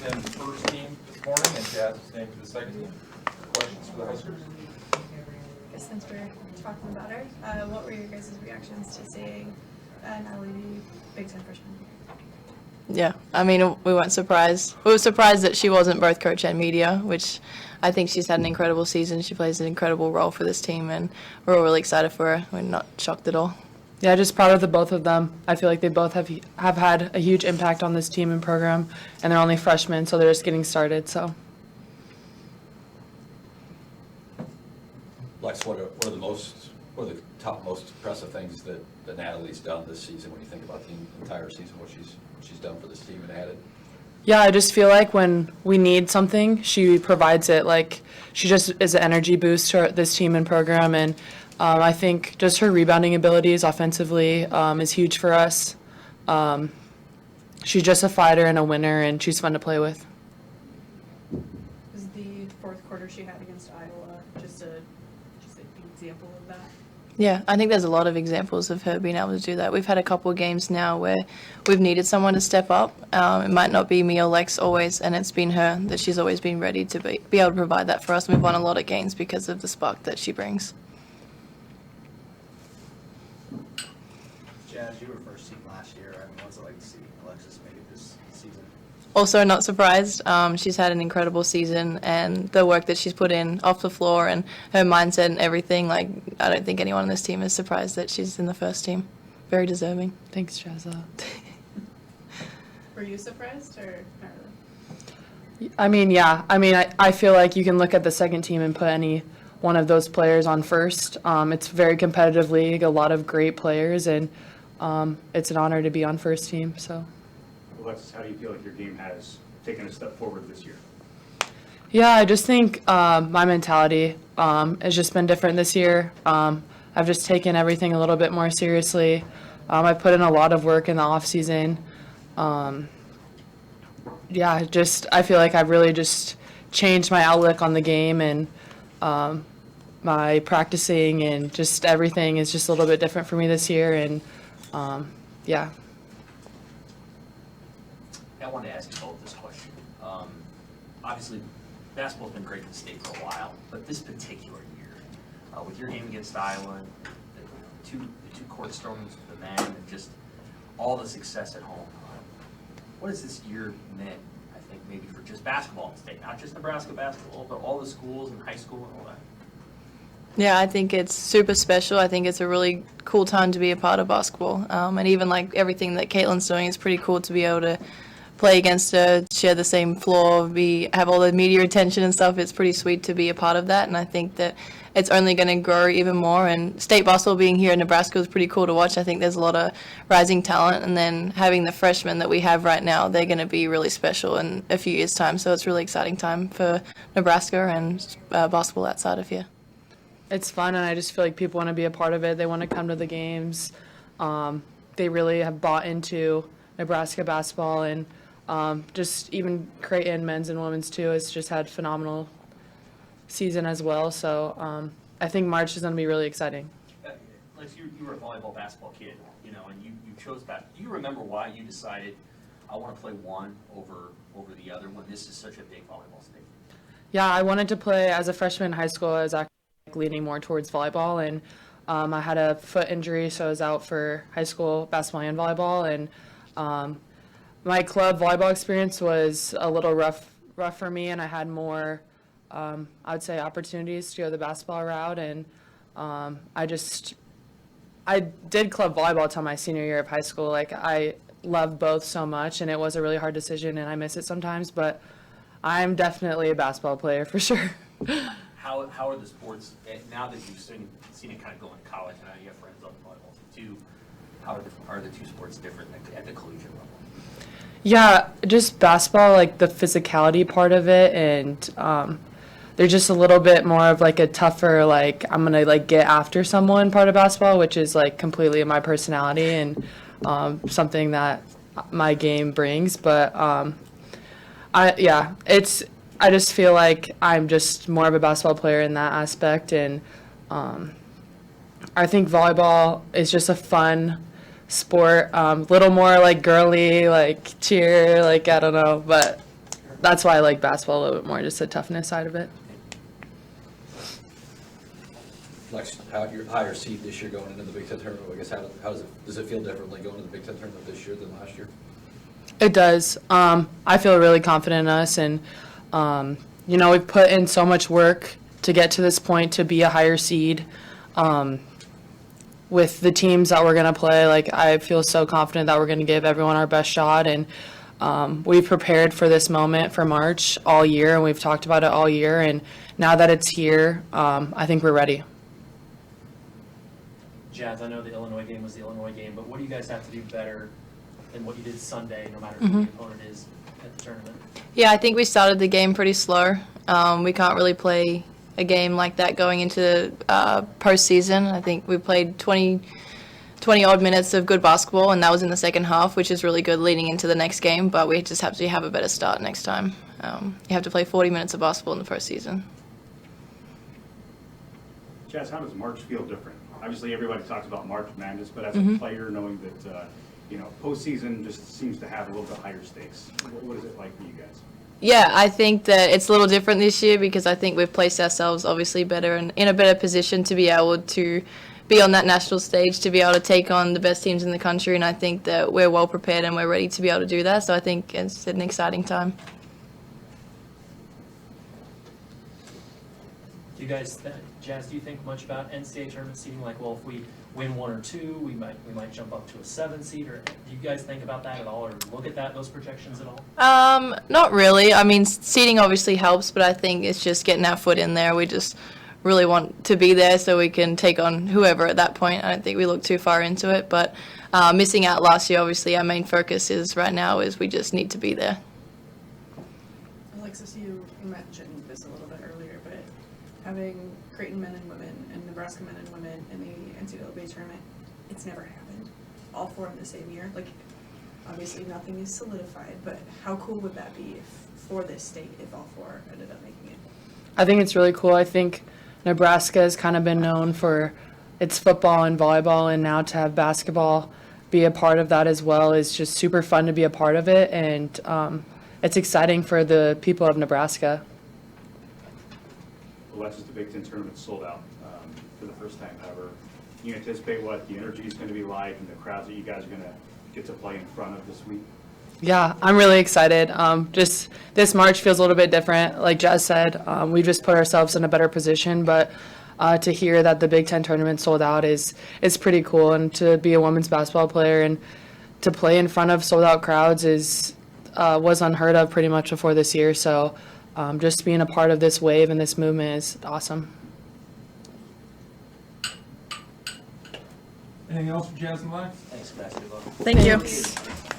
in the first team this morning, and Jaz is named to the second team. Questions for the Huskers? Since we're talking about her, what were your guys' reactions to seeing Natalie be Big Ten freshman? Yeah, I mean, we weren't surprised. We were surprised that she wasn't both coach and media, which I think she's had an incredible season. She plays an incredible role for this team, and we're all really excited for her. We're not shocked at all. Yeah, just proud of the both of them. I feel like they both have had a huge impact on this team and program, and they're only freshmen, so they're just getting started. So, Lex, what are the top most impressive things that Natalie's done this season when you think about the entire season, what she's done for this team and added? yeah, I just feel like when we need something, she provides it. Like, she just is an energy boost to this team and program, and I think just her rebounding abilities offensively is huge for us. She's just a fighter and a winner, and she's fun to play with. Was the fourth quarter she had against Iowa just an example of that? Yeah, I think there's a lot of examples of her being able to do that. We've had a couple of games now where we've needed someone to step up. It might not be me or Lex always, and it's been her that she's always been ready to be able to provide that for us. And we've won a lot of games because of the spark that she brings. Jaz, you were first team last year. I mean, what's it like to see Alexis make it this season? Also not surprised. She's had an incredible season, and the work that she's put in off the floor and her mindset and everything, like, I don't think anyone on this team is surprised that she's in the first team. Very deserving. Thanks, Jazza. Were you surprised or not really? I mean, yeah. I mean, I feel like you can look at the second team and put any one of those players on first. It's a very competitive league, a lot of great players, and it's an honor to be on first team. So, Alexis, how do you feel like your game has taken a step forward this year? yeah, I just think my mentality has just been different this year. I've just taken everything a little bit more seriously. I put in a lot of work in the off season. Yeah, just I feel like I've really just changed my outlook on the game, and my practicing and just everything is just a little bit different for me this year. And yeah. I wanted to ask you both this question. Obviously, basketball's been great in the state for a while, but this particular year, with your game against Iowa, the two court stormings for the men, and just all the success at home, what has this year meant, I think, maybe for just basketball in the state, not just Nebraska basketball, but all the schools and high school and all that? Yeah, I think it's super special. I think it's a really cool time to be a part of basketball. And even like everything that Caitlin's doing is pretty cool to be able to play against her, share the same floor, have all the media attention and stuff. It's pretty sweet to be a part of that, and I think that it's only going to grow even more. And state basketball being here in Nebraska is pretty cool to watch. I think there's a lot of rising talent, and then having the freshmen that we have right now, they're going to be really special in a few years' time. So it's a really exciting time for Nebraska and basketball outside of here. It's fun, and I just feel like people want to be a part of it. They want to come to the games. They really have bought into Nebraska basketball, and just even Creighton men's and women's too has just had phenomenal season as well. So I think March is going to be really exciting. Lex, you were a volleyball basketball kid, and you chose that. Do you remember why you decided I want to play one over the other when this is such a big volleyball state? Yeah, I wanted to play as a freshman in high school. I was actually leaning more towards volleyball, and I had a foot injury, so I was out for high school basketball and volleyball. And my club volleyball experience was a little rough for me, and I had more, I would say, opportunities to go the basketball route. And I did club volleyball till my senior year of high school. Like, I loved both so much, and it was a really hard decision, and I miss it sometimes. But I'm definitely a basketball player for sure. How are the sports, now that you've seen it kind of go into college, and now you have friends on the volleyball team too, how are the two sports different at the collegiate level? Yeah, just basketball, like the physicality part of it, and they're just a little bit more of like a tougher, like I'm gonna like get after someone part of basketball, which is like completely my personality and something that my game brings. But I just feel like I'm just more of a basketball player in that aspect, and I think volleyball is just a fun sport, little more like girly, like cheer, like I don't know, but that's why I like basketball a little bit more, just the toughness side of it. Lex, how your higher seed this year going into the Big Ten tournament? I guess how does it feel differently going to the Big Ten tournament this year than last year? It does. I feel really confident in us, and we've put in so much work to get to this point to be a higher seed. With the teams that we're going to play, like, I feel so confident that we're going to give everyone our best shot, and we've prepared for this moment for March all year, and we've talked about it all year, and now that it's here, I think we're ready. Jazz, I know the Illinois game was the Illinois game, but what do you guys have to do better than what you did Sunday, no matter who the opponent is at the tournament? Yeah, I think we started the game pretty slow. We can't really play a game like that going into postseason. I think we played 20 odd minutes of good basketball, and that was in the second half, which is really good leading into the next game, but we just have to have a better start next time. You have to play 40 minutes of basketball in the postseason. Jazz, how does March feel different? Obviously, everybody talks about March Madness, but as a player, knowing that postseason just seems to have a little bit higher stakes. What is it like for you guys? Yeah, I think that it's a little different this year because I think we've placed ourselves obviously better and in a better position to be able to be on that national stage, to be able to take on the best teams in the country, and I think that we're well prepared and we're ready to be able to do that, so I think it's an exciting time. Do you guys, Jazz, do you think much about NCAA tournament seeding? Like, well, if we win 1 or 2, we might jump up to a 7 seed, or do you guys think about that at all, or look at those projections at all? Not really. I mean, seeding obviously helps, but I think it's just getting our foot in there. We just really want to be there so we can take on whoever at that point. I don't think we look too far into it, but missing out last year, obviously our main focus is right now is we just need to be there. Alexis, you mentioned this a little bit earlier, but having Creighton men and women and Nebraska men and women in the NCAA tournament, it's never happened. All 4 in the same year. Like, obviously nothing is solidified, but how cool would that be for this state if all 4 ended up making it? I think it's really cool. I think Nebraska has kind of been known for its football and volleyball, and now to have basketball be a part of that as well is just super fun to be a part of it, and it's exciting for the people of Nebraska. Alexis, the Big Ten tournament sold out for the first time ever. Can you anticipate what the energy is going to be like and the crowds that you guys are going to get to play in front of this week? Yeah, I'm really excited. Just this March feels a little bit different. Like Jazz said, we just put ourselves in a better position, but to hear that the Big Ten tournament sold out is pretty cool, and to be a women's basketball player and to play in front of sold out crowds was unheard of pretty much before this year. So just being a part of this wave and this movement is awesome. Anything else for Jazz and Lex? Thanks, guys. Good luck. Thank you. Thank you.